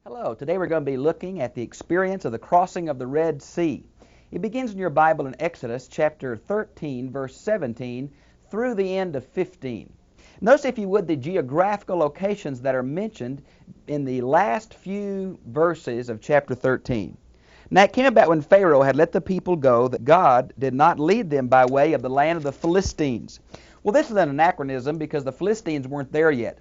Hello, today we're going to be looking at the experience of the crossing of the Red Sea. It begins in your Bible in Exodus chapter 13, verse 17, through the end of 15. Notice, if you would, the geographical locations that are mentioned in the last few verses of chapter 13. Now it came about when Pharaoh had let the people go that God did not lead them by way of the land of the Philistines. Well, this is an anachronism because the Philistines weren't there yet.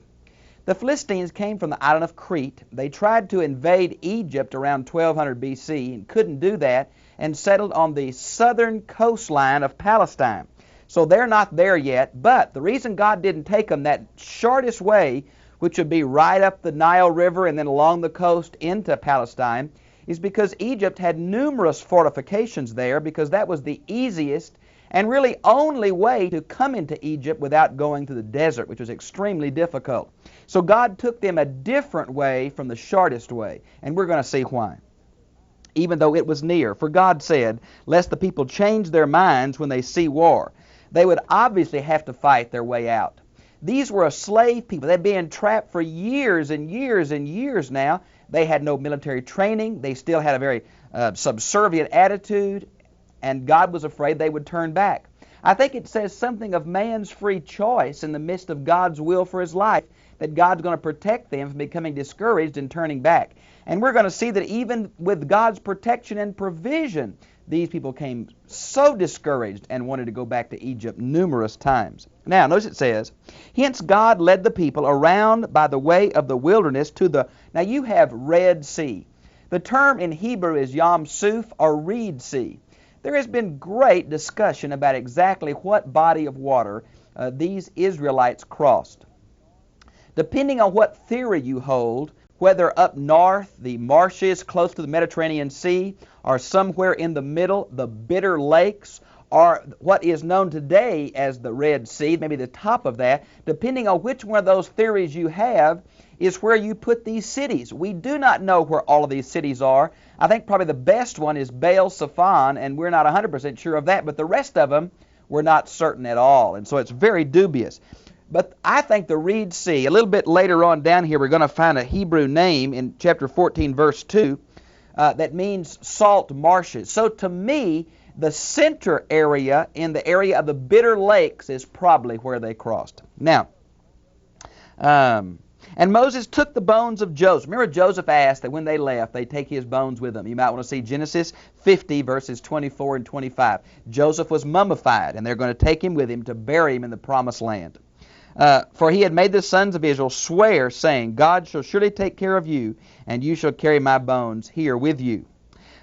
The Philistines came from the island of Crete. They tried to invade Egypt around 1200 BC and couldn't do that, and settled on the southern coastline of Palestine. So they're not there yet, but the reason God didn't take them that shortest way, which would be right up the Nile River and then along the coast into Palestine, is because Egypt had numerous fortifications there, because that was the easiest and really only way to come into Egypt without going to the desert, which was extremely difficult. So God took them a different way from the shortest way, and we're going to see why. Even though it was near, for God said, lest the people change their minds when they see war. They would obviously have to fight their way out. These were a slave people. They'd been trapped for years and years and years now. They had no military training. They still had a very subservient attitude, and God was afraid they would turn back. I think it says something of man's free choice in the midst of God's will for his life, that God's going to protect them from becoming discouraged and turning back. And we're going to see that even with God's protection and provision, these people came so discouraged and wanted to go back to Egypt numerous times. Now, notice it says, hence God led the people around by the way of the wilderness to the... Now you have Red Sea. The term in Hebrew is Yam Suf, or Reed Sea. There has been great discussion about exactly what body of water these Israelites crossed. Depending on what theory you hold, whether up north, the marshes close to the Mediterranean Sea, or somewhere in the middle, the Bitter Lakes, or what is known today as the Red Sea, maybe the top of that, depending on which one of those theories you have, is where you put these cities. We do not know where all of these cities are. I think probably the best one is Baal Zephon, and we're not 100% sure of that, but the rest of them we're not certain at all, and so it's very dubious. But I think the Reed Sea, a little bit later on down here, we're going to find a Hebrew name in chapter 14, verse 2, that means salt marshes. So to me, the center area in the area of the Bitter Lakes is probably where they crossed. Now, and Moses took the bones of Joseph. Remember, Joseph asked that when they left, they take his bones with them. You might want to see Genesis 50, verses 24 and 25. Joseph was mummified, and they're going to take him with him to bury him in the promised land. For he had made the sons of Israel swear, saying, God shall surely take care of you, and you shall carry my bones here with you.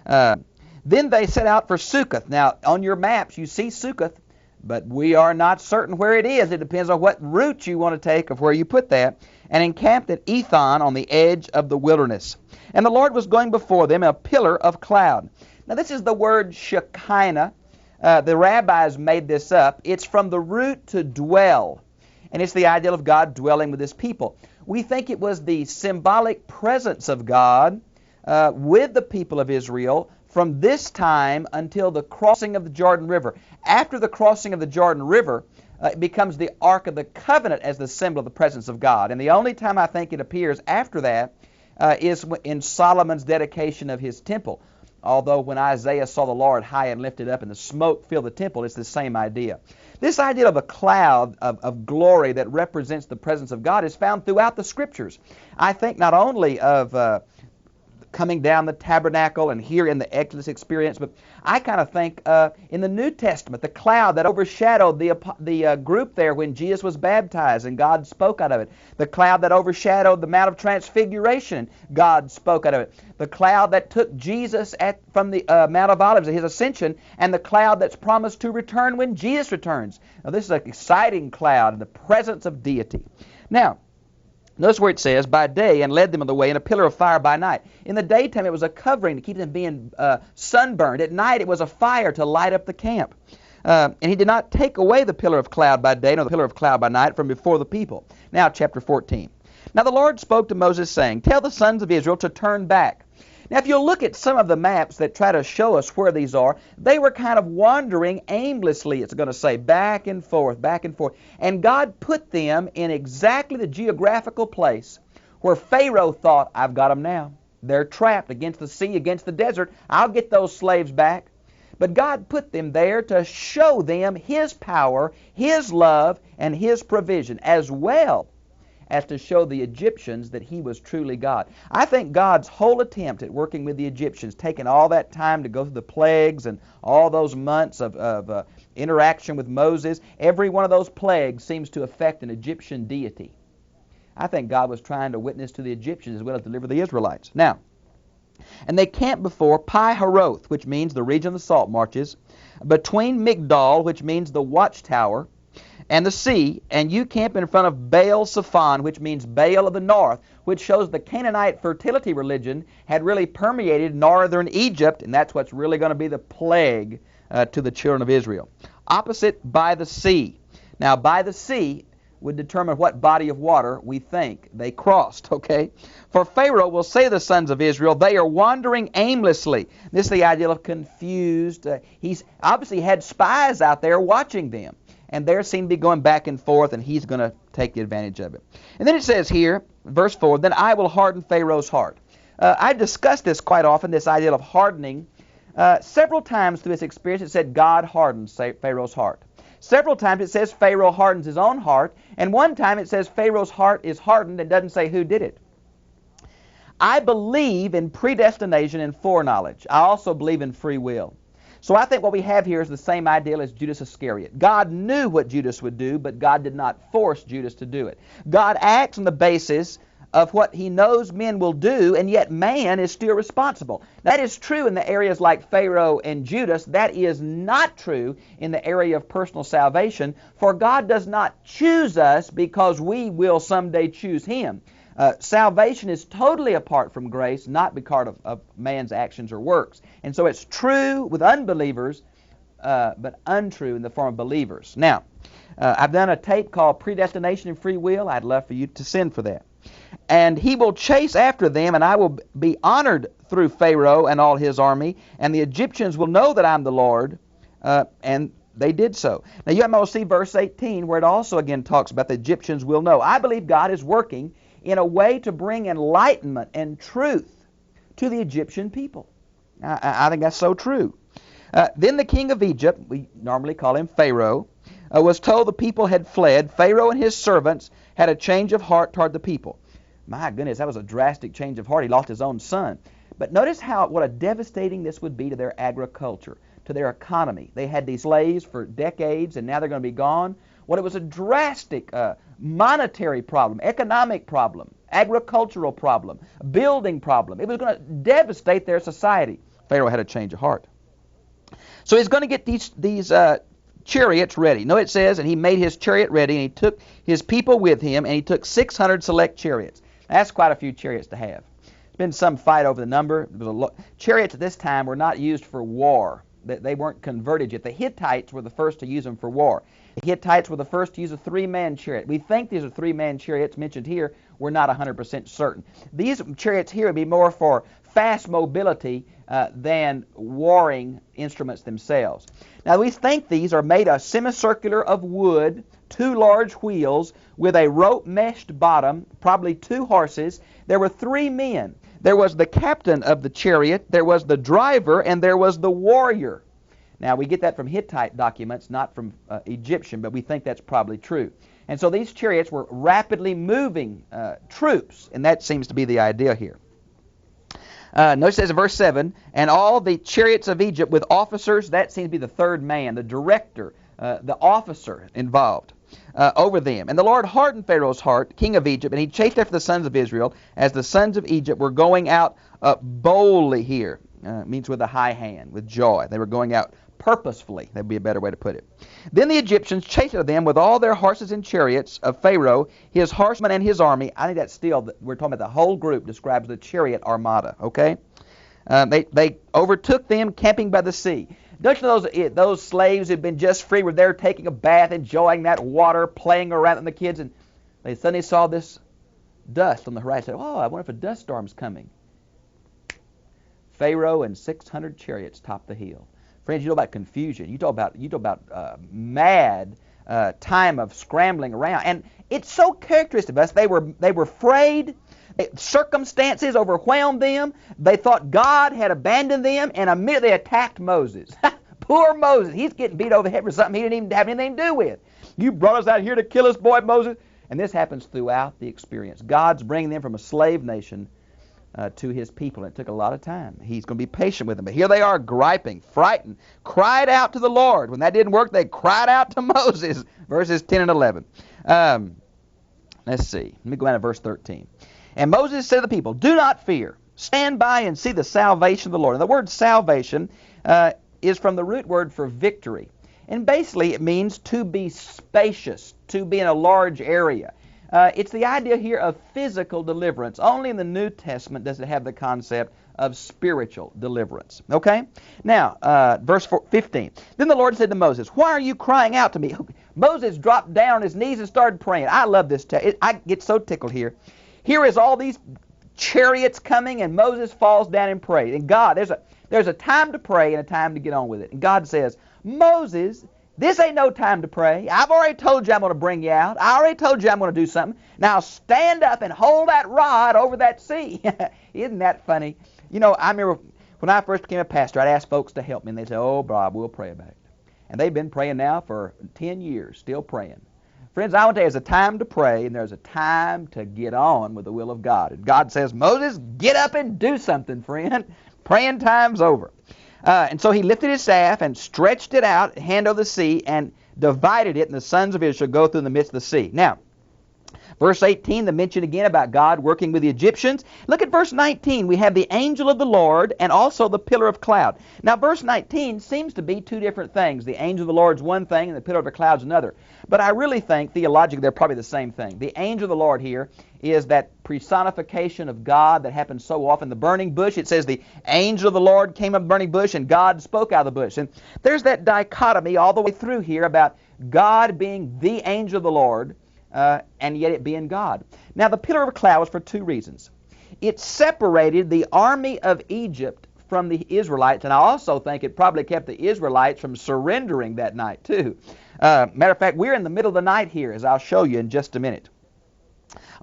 Then they set out for Succoth. Now, on your maps, you see Succoth, but we are not certain where it is. It depends on what route you want to take of where you put that. And encamped at Ethon on the edge of the wilderness. And the Lord was going before them in a pillar of cloud. Now, this is the word Shekinah. The rabbis made this up. It's from the root to dwell. And it's the ideal of God dwelling with his people. We think it was the symbolic presence of God with the people of Israel from this time until the crossing of the Jordan River. After the crossing of the Jordan River, it becomes the Ark of the Covenant as the symbol of the presence of God. And the only time I think it appears after that is in Solomon's dedication of his temple. Although when Isaiah saw the Lord high and lifted up and the smoke filled the temple, it's the same idea. This idea of a cloud of glory that represents the presence of God is found throughout the Scriptures. I think not only of coming down the tabernacle and here in the Exodus experience, but I kind of think in the New Testament, the cloud that overshadowed the group there when Jesus was baptized and God spoke out of it. The cloud that overshadowed the Mount of Transfiguration, God spoke out of it. The cloud that took Jesus from the Mount of Olives at his ascension, and the cloud that's promised to return when Jesus returns. Now this is an exciting cloud in the presence of deity. Now, notice where it says, by day, and led them on the way in a pillar of fire by night. In the daytime, it was a covering to keep them being sunburned. At night, it was a fire to light up the camp. And he did not take away the pillar of cloud by day, nor the pillar of cloud by night from before the people. Now, chapter 14. Now the Lord spoke to Moses, saying, tell the sons of Israel to turn back. Now, if you'll look at some of the maps that try to show us where these are, they were kind of wandering aimlessly, it's going to say, back and forth, back and forth. And God put them in exactly the geographical place where Pharaoh thought, I've got them now. They're trapped against the sea, against the desert. I'll get those slaves back. But God put them there to show them His power, His love, and His provision, as well as to show the Egyptians that He was truly God. I think God's whole attempt at working with the Egyptians, taking all that time to go through the plagues and all those months of interaction with Moses, every one of those plagues seems to affect an Egyptian deity. I think God was trying to witness to the Egyptians as well as deliver the Israelites. Now, and they camped before Pi-Haroth, which means the region of the salt marshes, between Migdol, which means the watchtower, and the sea, and you camp in front of Baal-Zephon, which means Baal of the north, which shows the Canaanite fertility religion had really permeated northern Egypt, and that's what's really going to be the plague to the children of Israel. Opposite, by the sea. Now, by the sea would determine what body of water we think they crossed, okay? For Pharaoh will say to the sons of Israel, they are wandering aimlessly. This is the idea of confused. He's obviously had spies out there watching them, and they seem to be going back and forth, and he's going to take the advantage of it. And then it says here, verse 4, then I will harden Pharaoh's heart. I've discussed this quite often, this idea of hardening. Several times through this experience it said God hardens Pharaoh's heart. Several times it says Pharaoh hardens his own heart, and one time it says Pharaoh's heart is hardened and doesn't say who did it. I believe in predestination and foreknowledge. I also believe in free will. So I think what we have here is the same ideal as Judas Iscariot. God knew what Judas would do, but God did not force Judas to do it. God acts on the basis of what He knows men will do, and yet man is still responsible. That is true in the areas like Pharaoh and Judas. That is not true in the area of personal salvation, for God does not choose us because we will someday choose Him. Salvation is totally apart from grace, not because of man's actions or works. And so it's true with unbelievers, but untrue in the form of believers. Now, I've done a tape called Predestination and Free Will. I'd love for you to send for that. And he will chase after them, and I will be honored through Pharaoh and all his army, and the Egyptians will know that I'm the Lord, and they did so. Now you might see verse 18, where it also again talks about the Egyptians will know. I believe God is working in a way to bring enlightenment and truth to the Egyptian people. I think that's so true. Then the king of Egypt, we normally call him Pharaoh, was told the people had fled. Pharaoh and his servants had a change of heart toward the people. My goodness, that was a drastic change of heart. He lost his own son. But notice what a devastating this would be to their agriculture, to their economy. They had these slaves for decades, and now they're going to be gone. Well, it was a drastic monetary problem, economic problem, agricultural problem, building problem. It was going to devastate their society. Pharaoh had a change of heart. So he's going to get these chariots ready. No, it says, and he made his chariot ready, and he took his people with him, and he took 600 select chariots. That's quite a few chariots to have. There's been some fight over the number. Chariots at this time were not used for war. They weren't converted yet. The Hittites were the first to use them for war. The Hittites were the first to use a three-man chariot. We think these are three-man chariots mentioned here. We're not 100% certain. These chariots here would be more for fast mobility than warring instruments themselves. Now we think these are made a semicircular of wood, 2 large wheels with a rope meshed bottom, probably 2 horses. There were 3 men. There was the captain of the chariot, there was the driver, and there was the warrior. Now we get that from Hittite documents, not from Egyptian, but we think that's probably true. And so these chariots were rapidly moving troops, and that seems to be the idea here. Notice it says in verse 7, and all the chariots of Egypt with officers, that seems to be the third man, the director, the officer involved over them. And the Lord hardened Pharaoh's heart, king of Egypt, and he chased after the sons of Israel as the sons of Egypt were going out boldly here. Means with a high hand, with joy. They were going out purposefully. That would be a better way to put it. Then the Egyptians chased after them with all their horses and chariots of Pharaoh, his horsemen and his army. I think that's still, we're talking about the whole group describes the chariot armada, okay? They overtook them camping by the sea. Don't you know those slaves who'd been just free were there taking a bath, enjoying that water, playing around with the kids, and they suddenly saw this dust on the horizon. Said, oh, I wonder if a dust storm's coming. Pharaoh and 600 chariots topped the hill. Friends, you know about confusion. You talk about mad time of scrambling around, and it's so characteristic of us. They were afraid. Circumstances overwhelmed them. They thought God had abandoned them, and immediately attacked Moses. Poor Moses. He's getting beat over the head for something he didn't even have anything to do with. You brought us out here to kill us, boy, Moses. And this happens throughout the experience. God's bringing them from a slave nation to his people. And it took a lot of time. He's going to be patient with them. But here they are, griping, frightened, cried out to the Lord. When that didn't work, they cried out to Moses. Verses 10 and 11. Let's see. Let me go down to verse 13. And Moses said to the people, "Do not fear. Stand by and see the salvation of the Lord." And the word salvation is from the root word for victory. And basically it means to be spacious, to be in a large area. It's the idea here of physical deliverance. Only in the New Testament does it have the concept of spiritual deliverance. Okay? Now, verse 15. Then the Lord said to Moses, "Why are you crying out to me?" Moses dropped down on his knees and started praying. I love this text. I get so tickled here. Here is all these chariots coming, and Moses falls down and prays. And God, there's a time to pray and a time to get on with it. And God says, "Moses, this ain't no time to pray. I've already told you I'm going to bring you out. I already told you I'm going to do something. Now stand up and hold that rod over that sea." Isn't that funny? You know, I remember when I first became a pastor, I'd ask folks to help me, and they'd say, "Oh, Bob, we'll pray about it." And they've been praying now for 10 years, still praying. Friends, I want to tell you, there's a time to pray, and there's a time to get on with the will of God. And God says, "Moses, get up and do something, friend. Praying time's over." And so he lifted his staff and stretched it out, hand over the sea, and divided it, and the sons of Israel shall go through the midst of the sea. Now, verse 18, the mention again about God working with the Egyptians. Look at verse 19. We have the angel of the Lord and also the pillar of cloud. Now, verse 19 seems to be two different things. The angel of the Lord is one thing, and the pillar of the cloud is another. But I really think, theologically, they're probably the same thing. The angel of the Lord here is that personification of God that happens so often. The burning bush, it says the angel of the Lord came up the burning bush, and God spoke out of the bush. And there's that dichotomy all the way through here about God being the angel of the Lord, and yet it being God. Now, the pillar of cloud was for two reasons. It separated the army of Egypt from the Israelites, and I also think it probably kept the Israelites from surrendering that night, too. Matter of fact, we're in the middle of the night here, as I'll show you in just a minute.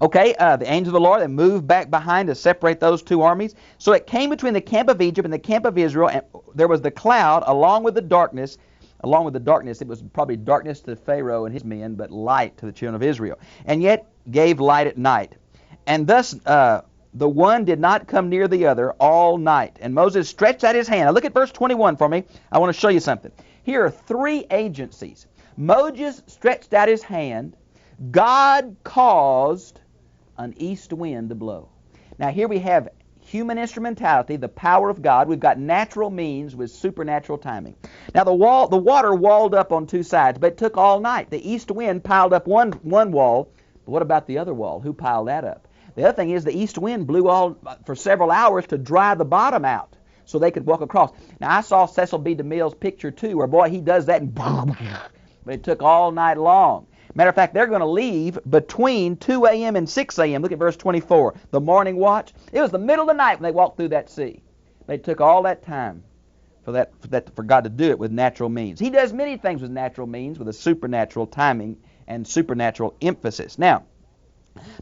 Okay, the angel of the Lord, they moved back behind to separate those two armies. So it came between the camp of Egypt and the camp of Israel, and there was the cloud along with the darkness. Along with the darkness, it was probably darkness to Pharaoh and his men, but light to the children of Israel. And yet gave light at night. And thus the one did not come near the other all night. And Moses stretched out his hand. Now look at verse 21 for me. I want to show you something. Here are three agencies. Moses stretched out his hand. God caused an east wind to blow. Now here we have human instrumentality, the power of God. We've got natural means with supernatural timing. Now the water walled up on two sides, but it took all night. The east wind piled up one wall. But what about the other wall? Who piled that up? The other thing is the east wind blew all for several hours to dry the bottom out so they could walk across. Now I saw Cecil B. DeMille's picture too, where boy, he does that, and but it took all night long. Matter of fact, they're going to leave between 2 a.m. and 6 a.m. Look at verse 24. The morning watch. It was the middle of the night when they walked through that sea. They took all that time for God to do it with natural means. He does many things with natural means, with a supernatural timing and supernatural emphasis. Now,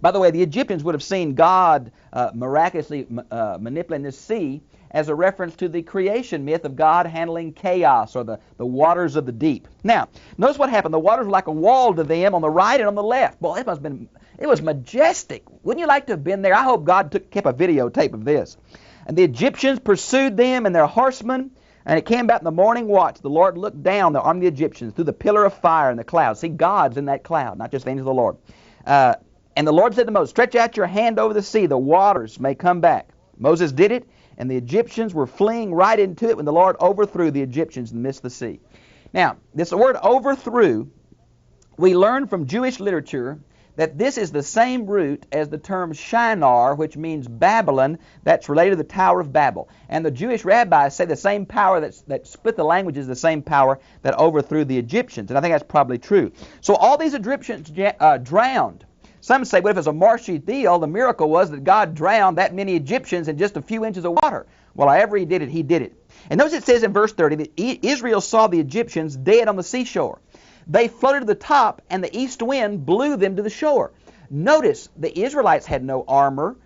by the way, the Egyptians would have seen God miraculously manipulating this sea as a reference to the creation myth of God handling chaos, or the waters of the deep. Now, notice what happened. The waters were like a wall to them on the right and on the left. Boy, it was majestic. Wouldn't you like to have been there? I hope God kept a videotape of this. And the Egyptians pursued them and their horsemen, and it came about in the morning watch. The Lord looked down on the Egyptians through the pillar of fire and the cloud. See, God's in that cloud, not just the angel of the Lord. And the Lord said to Moses, "Stretch out your hand over the sea, the waters may come back." Moses did it, and the Egyptians were fleeing right into it when the Lord overthrew the Egyptians in the midst of the sea. Now, this word overthrew, we learn from Jewish literature that this is the same root as the term Shinar, which means Babylon, that's related to the Tower of Babel. And the Jewish rabbis say the same power that split the languages is the same power that overthrew the Egyptians. And I think that's probably true. So all these Egyptians drowned. Some say, well, if it's a marshy deal, the miracle was that God drowned that many Egyptians in just a few inches of water. Well, however he did it, he did it. And notice it says in verse 30 that Israel saw the Egyptians dead on the seashore. They floated to the top, and the east wind blew them to the shore. Notice the Israelites had no armor.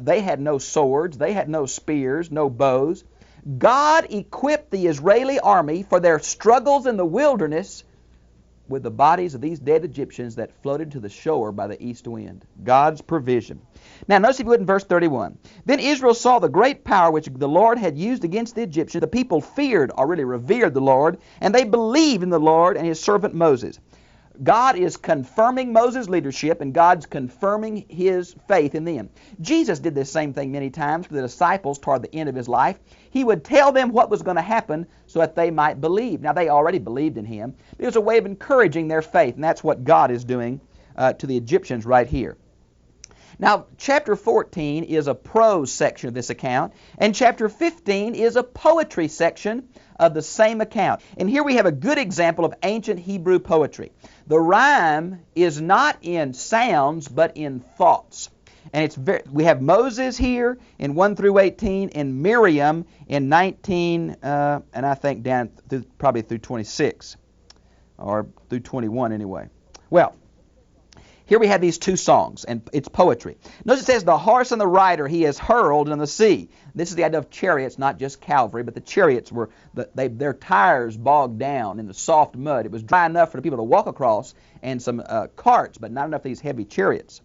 They had no swords. They had no spears, no bows. God equipped the Israeli army for their struggles in the wilderness with the bodies of these dead Egyptians that floated to the shore by the east wind. God's provision. Now, notice if you would in verse 31. Then Israel saw the great power which the Lord had used against the Egyptians. The people feared, or really revered, the Lord, and they believed in the Lord and his servant Moses. God is confirming Moses' leadership, and God's confirming his faith in them. Jesus did this same thing many times for the disciples toward the end of his life. He would tell them what was going to happen so that they might believe. Now, they already believed in him. It was a way of encouraging their faith, and that's what God is doing to the Egyptians right here. Now, chapter 14 is a prose section of this account, and chapter 15 is a poetry section of the same account. And here we have a good example of ancient Hebrew poetry. The rhyme is not in sounds, but in thoughts. And we have Moses here in 1 through 18, and Miriam in 19, and I think down probably through 26, or through 21 anyway. Well, here we have these two songs, and it's poetry. Notice it says, the horse and the rider he has hurled in the sea. This is the idea of chariots, not just cavalry, but the chariots were, their tires bogged down in the soft mud. It was dry enough for the people to walk across, and some carts, but not enough for these heavy chariots.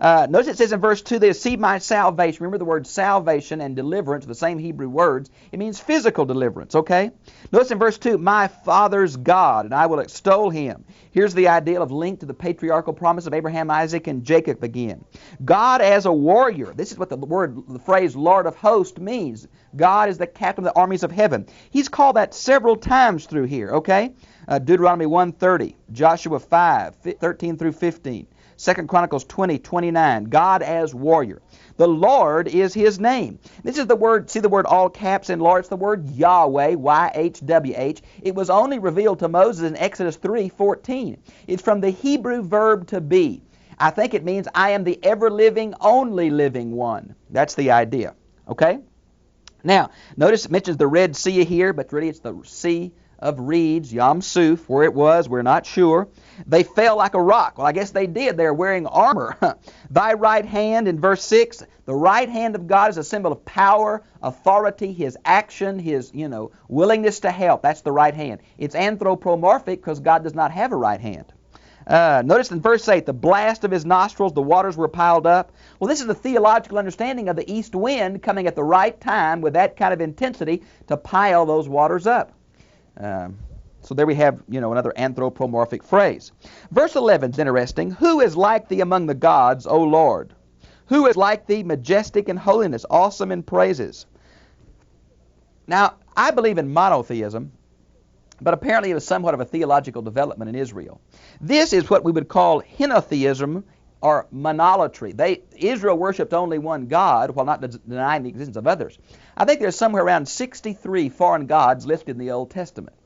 Notice it says in verse 2, they see my salvation. Remember the word salvation and deliverance are the same Hebrew words. It means physical deliverance, okay? Notice in verse 2, my father's God, and I will extol him. Here's the idea of link to the patriarchal promise of Abraham, Isaac, and Jacob again. God as a warrior. This is what the phrase Lord of hosts means. God is the captain of the armies of heaven. He's called that several times through here, okay? Deuteronomy 1:30, Joshua 5:13 through 15. 2 Chronicles 20:29, God as warrior. The Lord is his name. This is the word, see the word all caps in Lord, it's the word Yahweh, Y-H-W-H. It was only revealed to Moses in Exodus 3:14. It's from the Hebrew verb to be. I think it means I am the ever-living, only living one. That's the idea, okay? Now, notice it mentions the Red Sea here, but really it's the Sea of Reeds, Yam Suf, where it was, we're not sure. They fell like a rock. Well, I guess they did. They're wearing armor. Thy right hand, in verse 6, the right hand of God is a symbol of power, authority, his action, his, willingness to help. That's the right hand. It's anthropomorphic because God does not have a right hand. Notice in verse 8, the blast of his nostrils, the waters were piled up. Well, this is the theological understanding of the east wind coming at the right time with that kind of intensity to pile those waters up. So there we have, another anthropomorphic phrase. Verse 11 is interesting. Who is like thee among the gods, O Lord? Who is like thee, majestic in holiness, awesome in praises? Now, I believe in monotheism, but apparently it was somewhat of a theological development in Israel. This is what we would call henotheism, or monolatry. Israel worshipped only one God while not denying the existence of others. I think there's somewhere around 63 foreign gods listed in the Old Testament.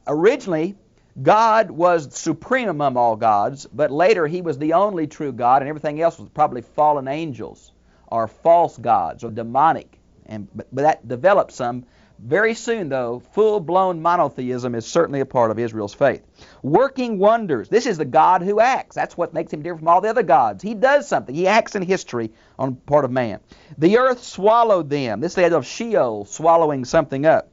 Originally, God was supreme among all gods, but later he was the only true God, and everything else was probably fallen angels or false gods or demonic. But that developed some. Very soon, though, full-blown monotheism is certainly a part of Israel's faith. Working wonders. This is the God who acts. That's what makes him different from all the other gods. He does something. He acts in history on part of man. The earth swallowed them. This is the idea of Sheol, swallowing something up.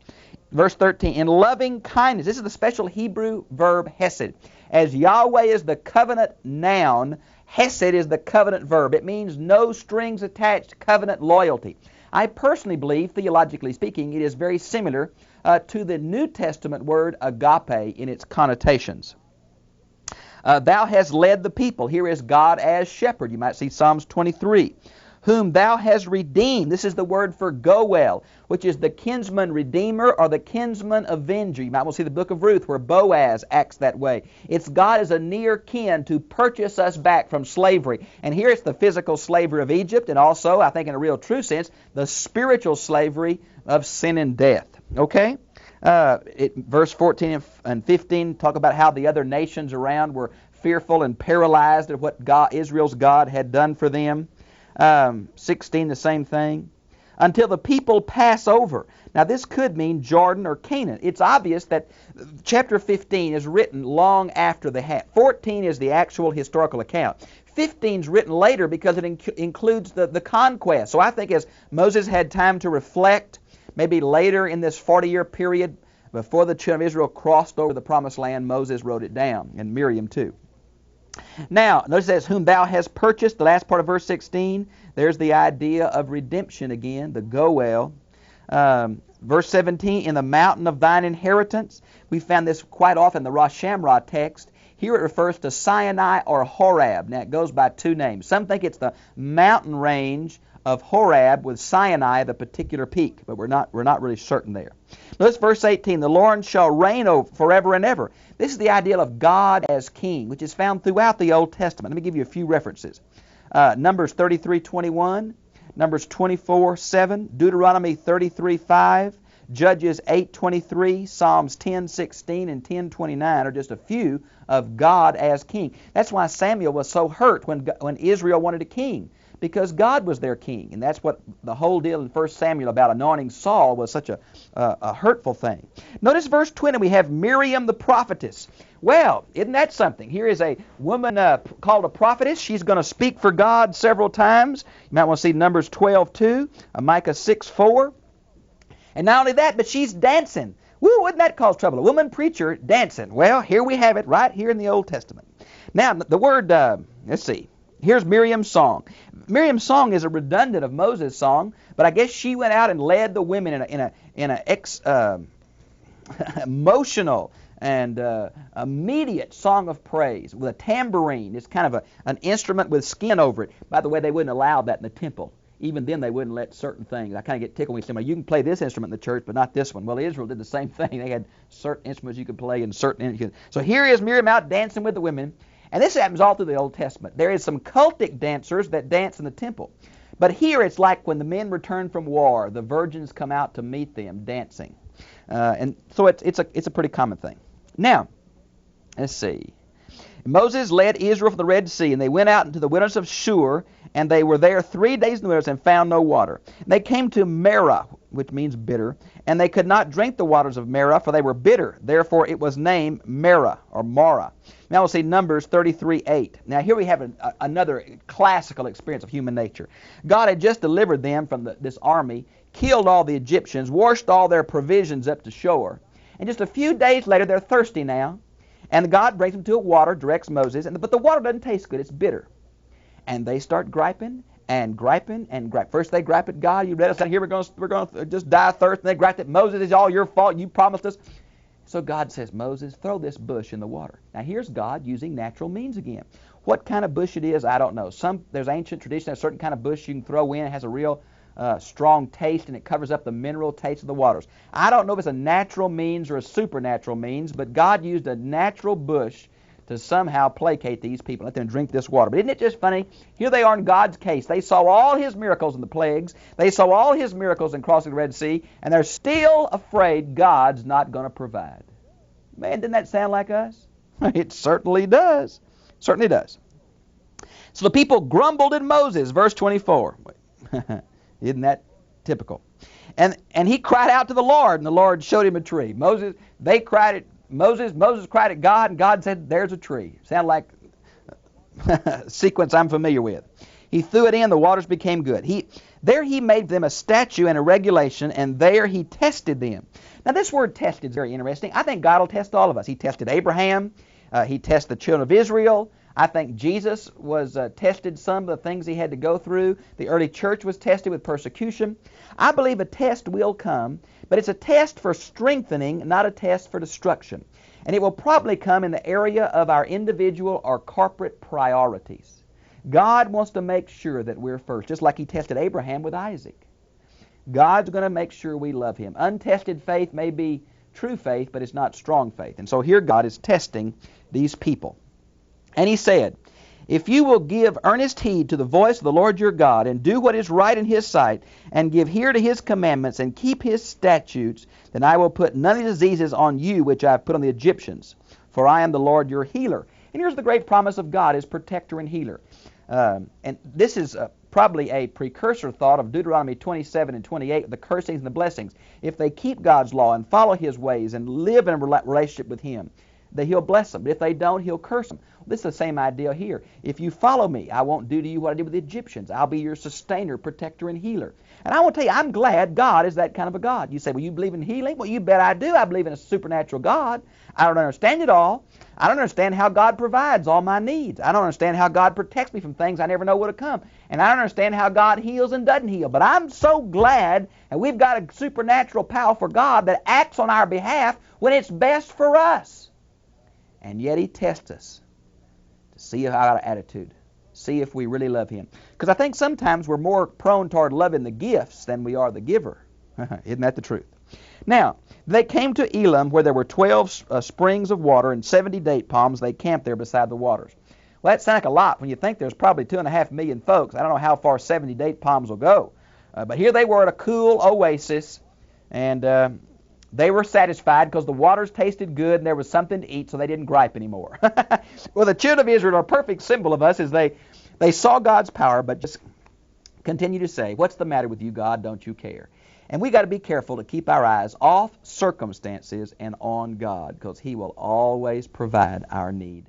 Verse 13, in loving kindness. This is the special Hebrew verb hesed. As Yahweh is the covenant noun, hesed is the covenant verb. It means no strings attached, covenant loyalty. I personally believe, theologically speaking, it is very similar to the New Testament word agape in its connotations. Thou hast led the people. Here is God as shepherd. You might see Psalms 23. Whom thou hast redeemed. This is the word for Goel, which is the kinsman redeemer or the kinsman avenger. You might well see the book of Ruth where Boaz acts that way. It's God as a near kin to purchase us back from slavery. And here it's the physical slavery of Egypt, and also, I think in a real true sense, the spiritual slavery of sin and death. Okay? Verse 14 and 15 talk about how the other nations around were fearful and paralyzed at what Israel's God had done for them. 16, the same thing. Until the people pass over. Now, this could mean Jordan or Canaan. It's obvious that chapter 15 is written long after the 14 is the actual historical account. 15 is written later because it includes the conquest. So I think as Moses had time to reflect, maybe later in this 40-year period before the children of Israel crossed over the promised land, Moses wrote it down, and Miriam too. Now, notice it says, whom thou hast purchased, the last part of verse 16. There's the idea of redemption again, the goel. Verse 17, in the mountain of thine inheritance. We found this quite often in the Rosh Hashanah text. Here it refers to Sinai or Horeb. Now, it goes by two names. Some think it's the mountain range of Horeb with Sinai, the particular peak, but we're not really certain there. Notice verse 18, the Lord shall reign over forever and ever. This is the idea of God as king, which is found throughout the Old Testament. Let me give you a few references. Numbers 33:21, Numbers 24:7, Deuteronomy 33:5, Judges 8:23, Psalms 10:16, and 10:29 are just a few of God as king. That's why Samuel was so hurt when Israel wanted a king, because God was their king. And that's what the whole deal in 1 Samuel about anointing Saul was such a hurtful thing. Notice verse 20, we have Miriam the prophetess. Well, isn't that something? Here is a woman called a prophetess. She's going to speak for God several times. You might want to see Numbers 12:2, Micah 6:4. And not only that, but she's dancing. Woo, wouldn't that cause trouble? A woman preacher dancing. Well, here we have it right here in the Old Testament. Now, the word, let's see. Here's Miriam's song. Miriam's song is a redundant of Moses' song, but I guess she went out and led the women in an emotional and immediate song of praise with a tambourine. It's kind of an instrument with skin over it. By the way, they wouldn't allow that in the temple. Even then, they wouldn't let certain things. I kind of get tickled when you say, well, you can play this instrument in the church, but not this one. Well, Israel did the same thing. They had certain instruments you could play and certain. So here is Miriam out dancing with the women. And this happens all through the Old Testament. There is some cultic dancers that dance in the temple. But here it's like when the men return from war, the virgins come out to meet them dancing. And so it's a pretty common thing. Now, let's see. Moses led Israel from the Red Sea, and they went out into the wilderness of Shur, and they were there 3 days in the wilderness and found no water. And they came to Marah, which means bitter, and they could not drink the waters of Marah, for they were bitter. Therefore it was named Marah, or Mara. Now we'll see Numbers 33:8. Now here we have another classical experience of human nature. God had just delivered them from this army, killed all the Egyptians, washed all their provisions up to shore. And just a few days later, they're thirsty now. And God brings them to a water, directs Moses, but the water doesn't taste good. It's bitter. And they start griping and griping and griping. First they gripe at God. You read us out here, we're going to just die of thirst. And they gripe at Moses. It's all your fault. You promised us. So God says, Moses, throw this bush in the water. Now here's God using natural means again. What kind of bush it is, I don't know. There's ancient tradition, a certain kind of bush you can throw in. It has a real strong taste, and it covers up the mineral taste of the waters. I don't know if it's a natural means or a supernatural means, but God used a natural bush to somehow placate these people, let them drink this water. But isn't it just funny? Here they are in God's case. They saw all His miracles in the plagues. They saw all His miracles in crossing the Red Sea, and they're still afraid God's not going to provide. Man, didn't that sound like us? It certainly does. Certainly does. So the people grumbled at Moses, verse 24. Isn't that typical? And he cried out to the Lord, and the Lord showed him a tree. Moses cried at God, and God said, there's a tree. Sound like a sequence I'm familiar with. He threw it in, the waters became good. There he made them a statute and a regulation, and there he tested them. Now this word tested is very interesting. I think God will test all of us. He tested Abraham. He tested the children of Israel. I think Jesus was tested some of the things he had to go through. The early church was tested with persecution. I believe a test will come, but it's a test for strengthening, not a test for destruction. And it will probably come in the area of our individual or corporate priorities. God wants to make sure that we're first, just like He tested Abraham with Isaac. God's going to make sure we love Him. Untested faith may be true faith, but it's not strong faith. And so here God is testing these people. And He said, if you will give earnest heed to the voice of the Lord your God, and do what is right in His sight, and give ear to His commandments, and keep His statutes, then I will put none of the diseases on you which I have put on the Egyptians, for I am the Lord your healer. And here's the great promise of God as protector and healer. And this is probably a precursor thought of Deuteronomy 27 and 28, the cursings and the blessings. If they keep God's law and follow His ways and live in a relationship with Him, that He'll bless them. But if they don't, He'll curse them. This is the same idea here. If you follow me, I won't do to you what I did with the Egyptians. I'll be your sustainer, protector, and healer. And I want to tell you, I'm glad God is that kind of a God. You say, well, you believe in healing? Well, you bet I do. I believe in a supernatural God. I don't understand it all. I don't understand how God provides all my needs. I don't understand how God protects me from things I never know would have come. And I don't understand how God heals and doesn't heal. But I'm so glad that we've got a supernatural, powerful God that acts on our behalf when it's best for us. And yet He tests us to see our attitude, see if we really love Him. Because I think sometimes we're more prone toward loving the gifts than we are the giver. Isn't that the truth? Now, they came to Elim, where there were 12 springs of water and 70 date palms. They camped there beside the waters. Well, that sounds like a lot when you think there's probably 2.5 million folks. I don't know how far 70 date palms will go. But here they were at a cool oasis, and they were satisfied because the waters tasted good and there was something to eat, so they didn't gripe anymore. Well, the children of Israel are a perfect symbol of us as they saw God's power, but just continue to say, what's the matter with you, God? Don't you care? And we got to be careful to keep our eyes off circumstances and on God, because He will always provide our need.